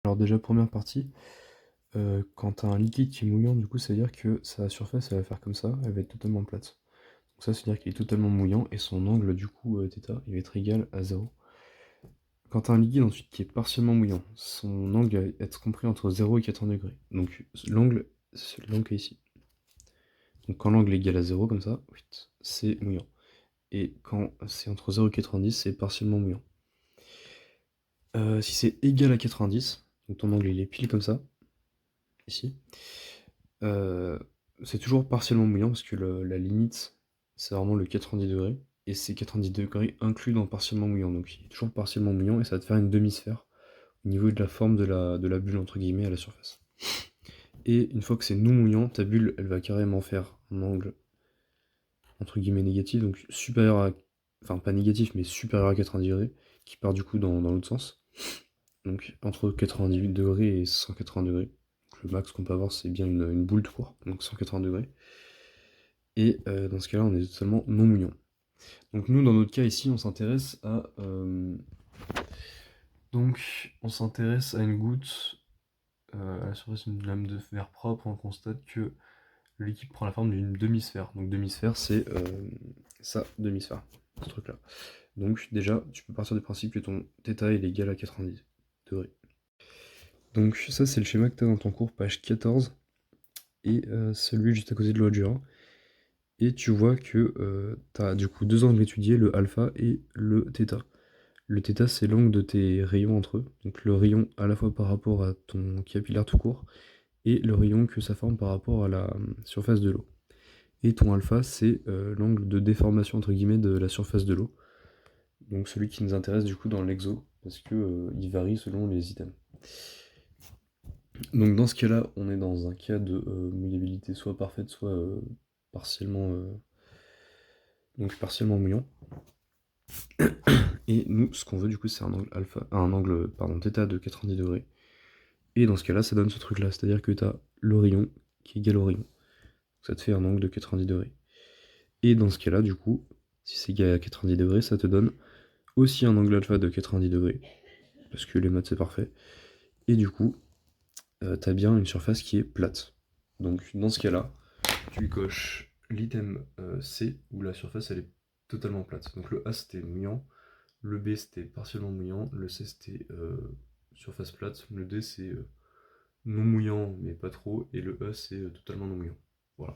Alors déjà, première partie, quand tu as un liquide qui est mouillant, du coup, ça veut dire que sa surface, elle va faire comme ça, elle va être totalement plate. Donc ça veut dire qu'il est totalement mouillant et son angle, du coup, θ, il va être égal à 0. Quand tu as un liquide ensuite qui est partiellement mouillant, son angle va être compris entre 0 et 80 degrés. Donc l'angle, c'est l'angle qui est ici. Donc quand l'angle est égal à 0, comme ça, c'est mouillant. Et quand c'est entre 0 et 90, c'est partiellement mouillant. Si c'est égal à 90, donc ton angle il est pile comme ça, ici, euh, c'est toujours partiellement mouillant parce que la limite, c'est vraiment le 90 degrés. Et c'est 90 degrés inclus dans partiellement mouillant. Donc il est toujours partiellement mouillant et ça va te faire une demi-sphère au niveau de la forme de la bulle entre guillemets à la surface. Et une fois que c'est non mouillant, ta bulle elle va carrément faire un angle entre guillemets négatif, donc supérieur à. Enfin pas négatif mais supérieur à 90 degrés, qui part du coup dans l'autre sens. Donc entre 90 degrés et 180 degrés. Donc, le max qu'on peut avoir c'est bien une boule de cours, donc 180 degrés. Et dans ce cas-là on est totalement non mouillant. Donc nous dans notre cas ici on s'intéresse à. Donc on s'intéresse à une goutte à la surface d'une lame de verre propre, on constate que le liquide prend la forme d'une demi-sphère. Donc demi-sphère, c'est ça, demi-sphère, ce truc-là. Donc déjà, tu peux partir du principe que ton θ est égal à 90 degrés. Donc ça, c'est le schéma que tu as dans ton cours, page 14, et celui juste à côté de l'Oadjura. Et tu vois que tu as du coup deux angles étudiés, le alpha et le θ. Le θ, c'est l'angle de tes rayons entre eux. Donc le rayon à la fois par rapport à ton capillaire tout court, et le rayon que ça forme par rapport à la surface de l'eau. Et ton alpha, c'est l'angle de déformation entre guillemets de la surface de l'eau. Donc celui qui nous intéresse du coup dans l'exo, parce que il varie selon les items. Donc dans ce cas-là, on est dans un cas de mouillabilité soit parfaite, soit partiellement, donc partiellement mouillant. Et nous, ce qu'on veut du coup, c'est un angle alpha, θ de 90 degrés. Et dans ce cas-là, ça donne ce truc-là, c'est-à-dire que tu as le rayon qui est égal au rayon. Donc ça te fait un angle de 90 degrés. Et dans ce cas-là, du coup, si c'est égal à 90 degrés, ça te donne aussi un angle alpha de 90 degrés, parce que les maths c'est parfait. Et du coup, t'as bien une surface qui est plate. Donc dans ce cas-là, tu coches l'item C, où la surface elle est totalement plate. Donc le A c'était mouillant, le B c'était partiellement mouillant, le C c'était surface plate, le D c'est non mouillant mais pas trop, et le E c'est totalement non mouillant. Voilà.